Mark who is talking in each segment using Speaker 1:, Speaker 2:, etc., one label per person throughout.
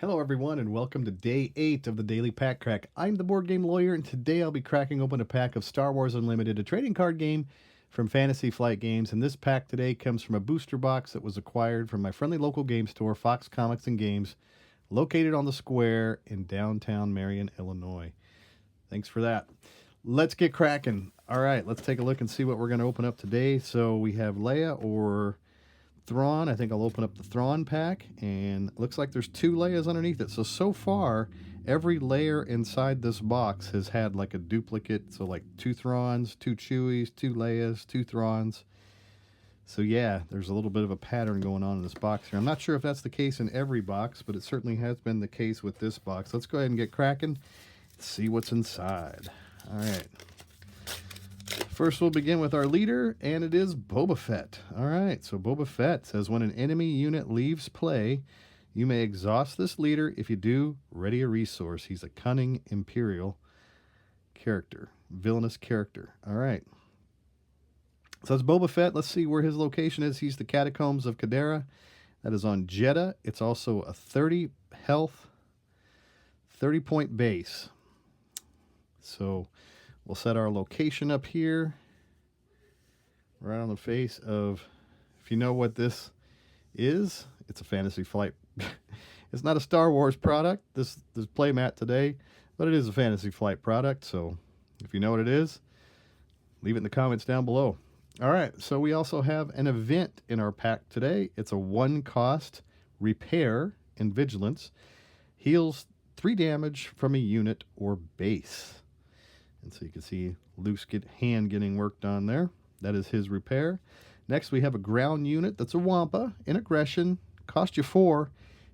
Speaker 1: Hello everyone and welcome to day 8 of the Daily Pack Crack. I'm the board game lawyer and today I'll be cracking open a pack of Star Wars Unlimited, a trading card game from Fantasy Flight Games, and this pack today comes from a booster box that was acquired from my friendly local game store, Fox Comics and Games, located on the square in downtown Marion, Illinois. Thanks for that. Let's get cracking. All right, let's take a look and see what we're going to open up today. So we have Leia or Thrawn. I think I'll open up the Thrawn pack, and it looks like there's 2 Leias underneath it. So far, every layer inside this box has had like a duplicate. So like 2 Thrawns, 2 Chewies, 2 Leias, 2 Thrawns. So yeah, there's a little bit of a pattern going on in this box here. I'm not sure if that's the case in every box, but it certainly has been the case with this box. Let's go ahead and get cracking, see what's inside. All right. First, we'll begin with our leader, and it is Boba Fett. All right, so Boba Fett says when an enemy unit leaves play, you may exhaust this leader. If you do, ready a resource. He's a cunning Imperial character, villainous character. All right. So that's Boba Fett. Let's see where his location is. He's the Catacombs of Kadera. That is on Jeddah. It's also a 30 health, 30-point base. So we'll set our location up here, right on the face of, if you know what this is, it's a Fantasy Flight. It's not a Star Wars product, this playmat today, but it is a Fantasy Flight product. So if you know what it is, leave it in the comments down below. All right, so we also have an event in our pack today. It's a 1-cost repair and vigilance. Heals 3 damage from a unit or base. And so you can see Luke's hand getting worked on there. That is his repair. Next, we have a ground unit that's a Wampa in aggression. Cost you 4.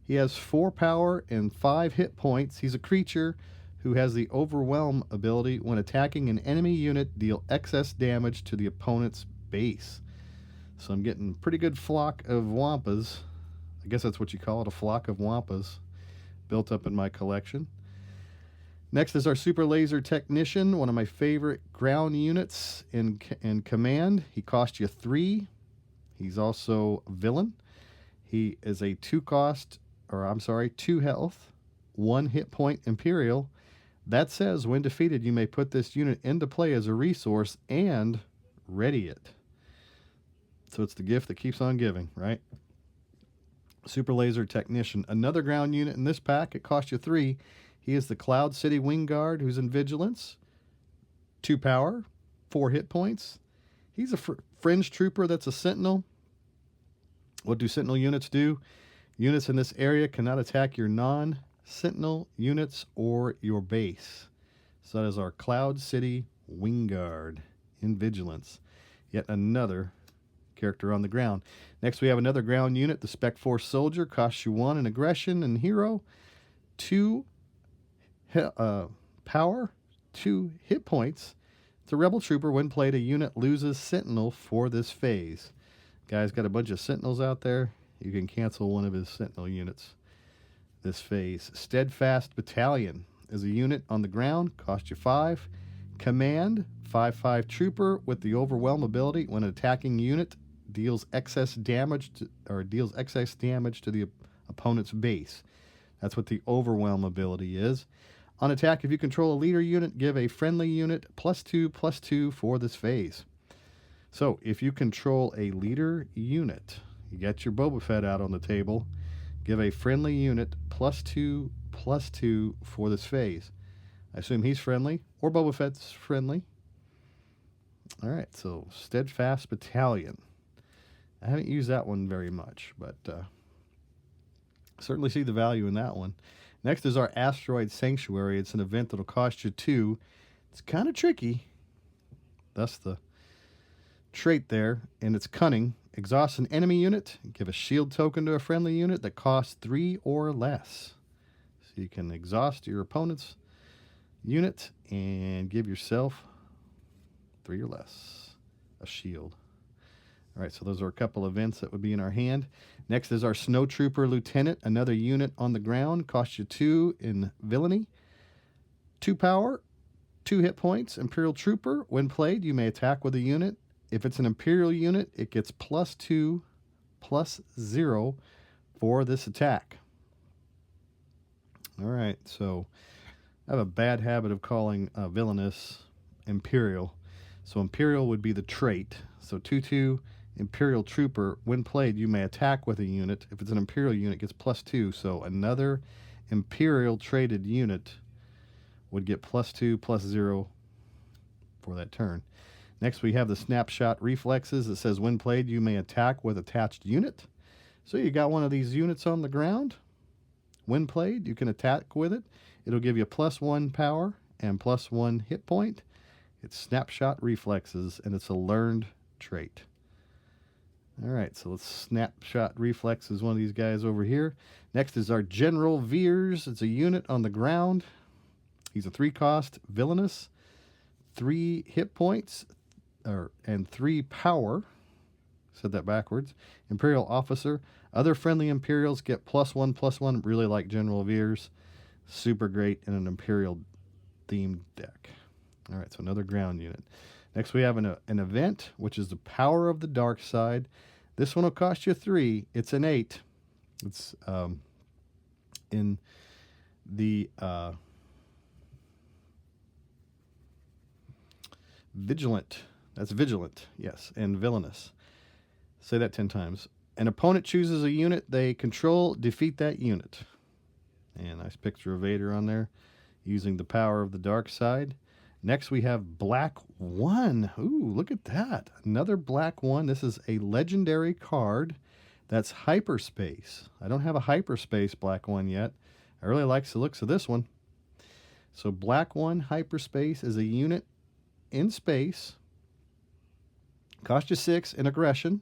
Speaker 1: He has 4 power and 5 hit points. He's a creature who has the Overwhelm ability. When attacking an enemy unit, deal excess damage to the opponent's base. So I'm getting a pretty good flock of Wampas. I guess that's what you call it, a flock of Wampas built up in my collection. Next is our Super Laser Technician, one of my favorite ground units in command. He cost you 3. He's also a villain. He is a 2 health, 1 hit point Imperial. That says when defeated, you may put this unit into play as a resource and ready it. So it's the gift that keeps on giving, right? Super Laser Technician, another ground unit in this pack. It cost you 3. He is the Cloud City Wing Guard who's in vigilance. 2 power, 4 hit points. He's a fringe trooper that's a sentinel. What do sentinel units do? Units in this area cannot attack your non-sentinel units or your base. So that is our Cloud City Wing Guard in vigilance. Yet another character on the ground. Next, we have another ground unit, the Spec Force Soldier. Costs you 1 in aggression and hero. 2 power, 2 hit points. It's a rebel trooper. When played, a unit loses sentinel for this phase. Guy's got a bunch of sentinels out there. You can cancel one of his sentinel units this phase. Steadfast Battalion is a unit on the ground. Cost you 5. Command, 5/5 trooper with the Overwhelm ability. When an attacking unit deals excess damage to the opponent's base. That's what the Overwhelm ability is. On attack, if you control a leader unit, give a friendly unit +2/+2 for this phase. So if you control a leader unit, you got your Boba Fett out on the table, give a friendly unit +2/+2 for this phase. I assume he's friendly, or Boba Fett's friendly. All right, so Steadfast Battalion. I haven't used that one very much, but certainly see the value in that one. Next is our Asteroid Sanctuary. It's an event that'll cost you 2. It's kind of tricky. That's the trait there. And it's cunning. Exhaust an enemy unit. Give a shield token to a friendly unit that costs 3 or less. So you can exhaust your opponent's unit and give yourself 3 or less. A shield. All right, so those are a couple events that would be in our hand. Next is our Snow Trooper Lieutenant, another unit on the ground. Costs you 2 in villainy. 2 power, 2 hit points. Imperial Trooper. When played, you may attack with a unit. If it's an Imperial unit, it gets +2/+0 for this attack. All right, so I have a bad habit of calling villainous Imperial. So Imperial would be the trait. So 2/2 Imperial Trooper. When played, you may attack with a unit. If it's an Imperial unit, it gets +2. So another Imperial traded unit would get +2/+0 for that turn. Next, we have the snapshot reflexes. It says when played, you may attack with attached unit. So you got one of these units on the ground. When played, you can attack with it. It'll give you +1 power and +1 hit point. It's snapshot reflexes, and it's a learned trait. All right, so let's snapshot reflexes one of these guys over here. Next is our General Veers. It's a unit on the ground. He's a 3-cost villainous, 3 hit points, and 3 power. Said that backwards. Imperial officer. Other friendly Imperials get +1/+1. Really like General Veers. Super great in an Imperial themed deck. All right, so another ground unit. Next we have an event, which is the Power of the Dark Side. This one will cost you 3. It's an 8. It's in the Vigilant. That's Vigilant, yes, and Villainous. Say that 10 times. An opponent chooses a unit they control, defeat that unit. And nice picture of Vader on there using the Power of the Dark Side. Next we have Black 1. Ooh, look at that. Another Black 1. This is a legendary card. That's Hyperspace. I don't have a Hyperspace Black 1 yet. I really like the looks of this one. So Black 1 Hyperspace is a unit in space. Cost you 6 in aggression.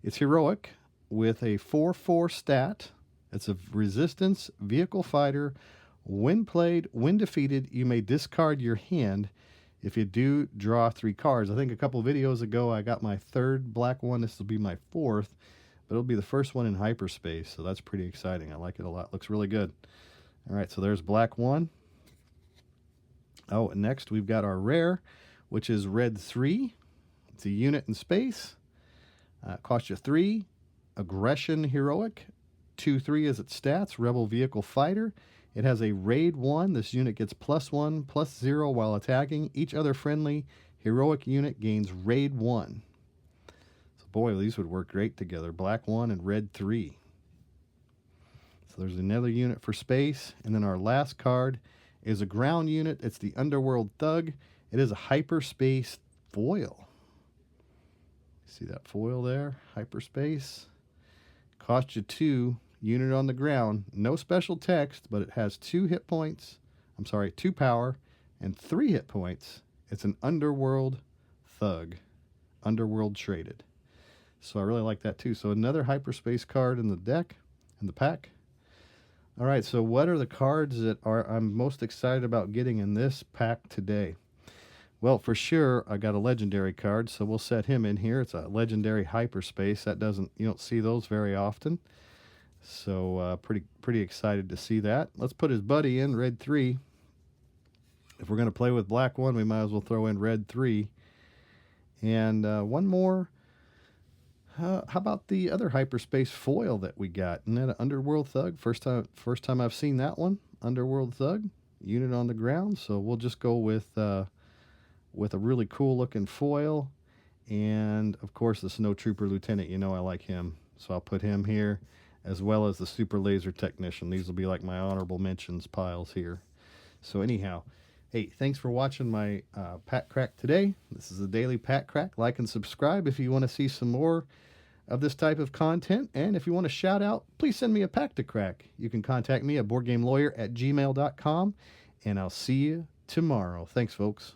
Speaker 1: It's heroic with a 4/4 stat. It's a resistance vehicle fighter. When played, when defeated, you may discard your hand. If you do, draw 3 cards. I think a couple videos ago I got my 3rd Black 1. This will be my 4th, but it'll be the first one in hyperspace, so that's pretty exciting. I like it a lot. Looks really good. All right, so there's Black 1. Oh, and next we've got our rare, which is Red 3. It's a unit in space. Costs you 3. Aggression heroic. 2/3 is its stats. Rebel vehicle fighter. It has a raid 1. This unit gets +1/+0 while attacking. Each other friendly heroic unit gains raid 1. So boy, these would work great together. Black 1 and red 3. So there's another unit for space. And then our last card is a ground unit. It's the Underworld Thug. It is a hyperspace foil. See that foil there? Hyperspace. Cost you 2. Unit on the ground. No special text, but it has 2 hit points. 2 power and 3 hit points. It's an Underworld Thug. Underworld traded. So I really like that too. So another hyperspace card in the deck, in the pack. All right, so what are the cards that I'm most excited about getting in this pack today? Well, for sure, I got a legendary card, so we'll set him in here. It's a legendary hyperspace. You don't see those very often. So pretty excited to see that. Let's put his buddy in, red 3. If we're going to play with Black 1, we might as well throw in red 3. And one more. How about the other hyperspace foil that we got? Isn't that an Underworld Thug? First time I've seen that one. Underworld Thug, unit on the ground. So we'll just go with a really cool looking foil. And of course the Snow Trooper Lieutenant. You know I like him. So I'll put him here, as well as the Super Laser Technician. These will be like my honorable mentions piles here. So anyhow, hey, thanks for watching my Pack Crack today. This is a daily Pack Crack. Like and subscribe if you want to see some more of this type of content. And if you want to shout out, please send me a pack to crack. You can contact me at boardgamelawyer@gmail.com. And I'll see you tomorrow. Thanks, folks.